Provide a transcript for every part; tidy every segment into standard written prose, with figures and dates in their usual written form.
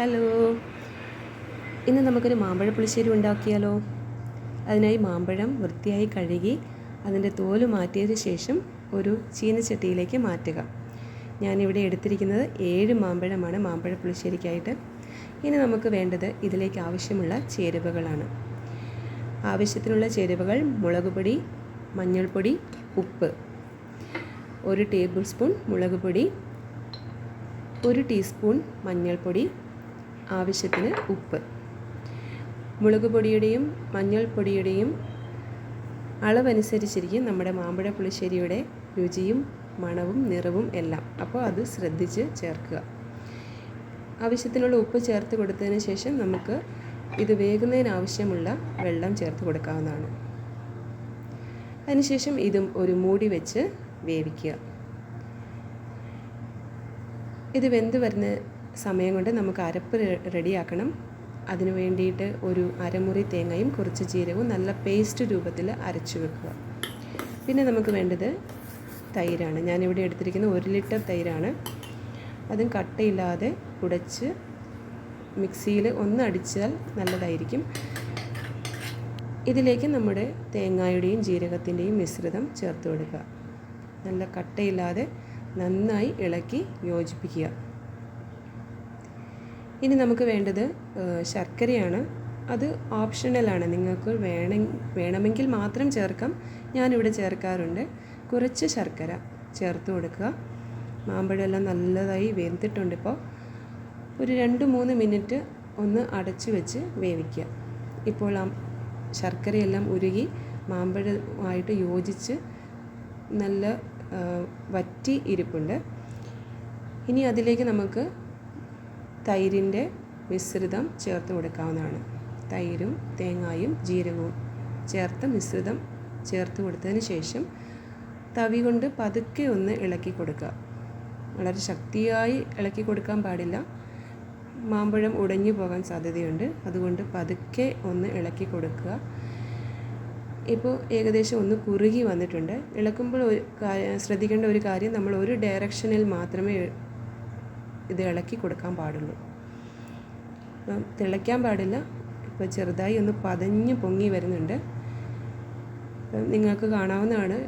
Hello, ഇന്ന് നമുക്കൊരു മാമ്പഴ പുളിശ്ശേരി ഉണ്ടാക്കിയാലോ. അതിനായി മാമ്പഴം വൃത്തിയായി കഴുകി അതിൻ്റെ തോല് മാറ്റിയതിന് ശേഷം ഒരു ചീനച്ചട്ടിയിലേക്ക് മാറ്റുക. ഞാനിവിടെ എടുത്തിരിക്കുന്നത് 7 മാമ്പഴമാണ് മാമ്പഴ പുളിശ്ശേരിക്കായിട്ട്. ഇനി നമുക്ക് വേണ്ടത് ഇതിലേക്ക് ആവശ്യമുള്ള ചേരുവകളാണ്. ആവശ്യത്തിനുള്ള ചേരുവകൾ: മുളക് പൊടി, മഞ്ഞൾപ്പൊടി, ഉപ്പ്, 1 ടേബിൾ സ്പൂൺ മുളക് പൊടി, 1 ടീസ്പൂൺ മഞ്ഞൾപ്പൊടി, ആവശ്യത്തിന് ഉപ്പ്. മുളക് പൊടിയുടെയും മഞ്ഞൾപ്പൊടിയുടെയും അളവനുസരിച്ചിരിക്കും നമ്മുടെ മാമ്പഴ പുളിശ്ശേരിയുടെ രുചിയും മണവും നിറവും എല്ലാം. അപ്പോൾ അത് ശ്രദ്ധിച്ച് ചേർക്കുക. ആവശ്യത്തിനുള്ള ഉപ്പ് ചേർത്ത് കൊടുത്തതിന് ശേഷം നമുക്ക് ഇത് വേകുന്നതിനാവശ്യമുള്ള വെള്ളം ചേർത്ത് കൊടുക്കാവുന്നതാണ്. അതിനുശേഷം ഇതും ഒരു മൂടി വെച്ച് വേവിക്കുക. ഇത് വെന്ത് വരുന്ന സമയം കൊണ്ട് നമുക്ക് അരപ്പ് റെഡിയാക്കണം. അതിനു വേണ്ടിയിട്ട് ഒരു അരമുറി തേങ്ങയും കുറച്ച് ജീരകവും നല്ല പേസ്റ്റ് രൂപത്തിൽ അരച്ചു വെക്കുക. പിന്നെ നമുക്ക് വേണ്ടത് തൈരാണ്. ഞാനിവിടെ എടുത്തിരിക്കുന്ന 1 ലിറ്റർ തൈരാണ്. അതും കട്ടയില്ലാതെ ഉടച്ച് മിക്സിയിൽ ഒന്ന് അടിച്ചാൽ നല്ലതായിരിക്കും. ഇതിലേക്ക് നമ്മുടെ തേങ്ങയുടെയും ജീരകത്തിൻ്റെയും മിശ്രിതം ചേർത്ത് കൊടുക്കുക. നല്ല കട്ടയില്ലാതെ നന്നായി ഇളക്കി യോജിപ്പിക്കുക. ഇനി നമുക്ക് വേണ്ടത് ശർക്കരയാണ്. അത് ഓപ്ഷണലാണ്, നിങ്ങൾക്ക് വേണമെങ്കിൽ മാത്രം ചേർക്കാം. ഞാനിവിടെ ചേർക്കാറുണ്ട്. കുറച്ച് ശർക്കര ചേർത്ത് കൊടുക്കുക. മാമ്പഴമെല്ലാം നല്ലതായി വെന്തിട്ടുണ്ട്. ഇപ്പോൾ ഒരു 2-3 മിനിറ്റ് ഒന്ന് അടച്ചു വെച്ച് വേവിക്കുക. ഇപ്പോൾ ആ ശർക്കരയെല്ലാം ഉരുകി മാമ്പഴമായിട്ട് യോജിച്ച് നല്ല വറ്റി ഇരിപ്പുണ്ട്. ഇനി അതിലേക്ക് നമുക്ക് തൈരിൻ്റെ മിശ്രിതം ചേർത്ത് കൊടുക്കാവുന്നതാണ്. തൈരും തേങ്ങയും ജീരകവും ചേർത്ത മിശ്രിതം ചേർത്ത് കൊടുത്തതിന് ശേഷം തവി കൊണ്ട് പതുക്കെ ഒന്ന് ഇളക്കി കൊടുക്കുക. വളരെ ശക്തിയായി ഇളക്കി കൊടുക്കാൻ പാടില്ല, മാമ്പഴം ഉടഞ്ഞു പോകാൻ സാധ്യതയുണ്ട്. അതുകൊണ്ട് പതുക്കെ ഒന്ന് ഇളക്കി കൊടുക്കുക. ഇപ്പോൾ ഏകദേശം ഒന്ന് കുറുകി വന്നിട്ടുണ്ട്. ഇളക്കുമ്പോൾ ശ്രദ്ധിക്കേണ്ട ഒരു കാര്യം, നമ്മൾ ഒരു ഡയറക്ഷനിൽ മാത്രമേ ഇത് ഇളക്കി കൊടുക്കാൻ പാടുള്ളൂ. തിളയ്ക്കാൻ പാടില്ല. ഇപ്പോൾ ചെറുതായി ഒന്ന് പതഞ്ഞ് പൊങ്ങി വരുന്നുണ്ട്. നിങ്ങൾക്ക് കാണാവുന്നതാണ്,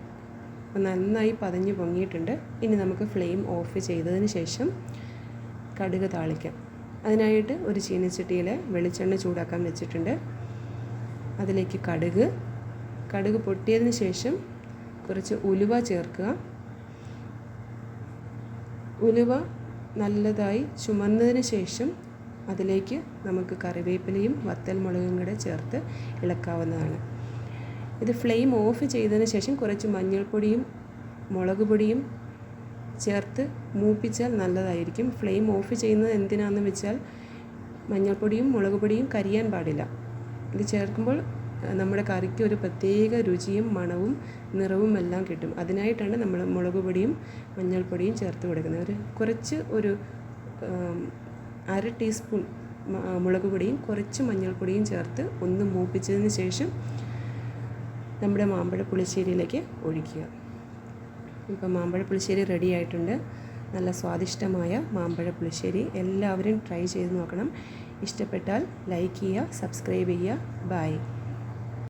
നന്നായി പതഞ്ഞ് പൊങ്ങിയിട്ടുണ്ട്. ഇനി നമുക്ക് ഫ്ലെയിം ഓഫ് ചെയ്തതിന് ശേഷം കടുക് താളിക്കാം. അതിനായിട്ട് ഒരു ചീനച്ചട്ടിയിൽ വെളിച്ചെണ്ണ ചൂടാക്കാൻ വെച്ചിട്ടുണ്ട്. അതിലേക്ക് കടുക് പൊട്ടിയതിന് ശേഷം കുറച്ച് ഉലുവ ചേർക്കുക. ഉലുവ നല്ലതായി ചുമന്നതിന് ശേഷം അതിലേക്ക് നമുക്ക് കറിവേപ്പിലയും വത്തൽമുളകും കൂടെ ചേർത്ത് ഇളക്കാവുന്നതാണ്. ഇത് ഫ്ലെയിം ഓഫ് ചെയ്തതിന് ശേഷം കുറച്ച് മഞ്ഞൾപ്പൊടിയും മുളക് പൊടിയും ചേർത്ത് മൂപ്പിച്ചാൽ നല്ലതായിരിക്കും. ഫ്ലെയിം ഓഫ് ചെയ്യുന്നത് എന്തിനാണെന്ന് വെച്ചാൽ മഞ്ഞൾപ്പൊടിയും മുളക് പൊടിയും കരിയാൻ പാടില്ല. ഇത് ചേർക്കുമ്പോൾ നമ്മുടെ കറിക്ക് ഒരു പ്രത്യേക രുചിയും മണവും നിറവും എല്ലാം കിട്ടും. അതിനായിട്ടാണ് നമ്മൾ മുളക് പൊടിയും മഞ്ഞൾപ്പൊടിയും ചേർത്ത് കൊടുക്കുന്നത്. ഒരു 1/2 ടീസ്പൂൺ മുളക് പൊടിയും കുറച്ച് മഞ്ഞൾപ്പൊടിയും ചേർത്ത് ഒന്ന് മൂപ്പിച്ചതിന് ശേഷം നമ്മുടെ മാമ്പഴ പുളിശ്ശേരിയിലേക്ക് ഒഴിക്കുക. ഇപ്പോൾ മാമ്പഴ പുളിശ്ശേരി റെഡി ആയിട്ടുണ്ട്. നല്ല സ്വാദിഷ്ടമായ മാമ്പഴ പുളിശ്ശേരി എല്ലാവരും ട്രൈ ചെയ്ത് നോക്കണം. ഇഷ്ടപ്പെട്ടാൽ ലൈക്ക് ചെയ്യുക, സബ്സ്ക്രൈബ് ചെയ്യുക. ബൈ.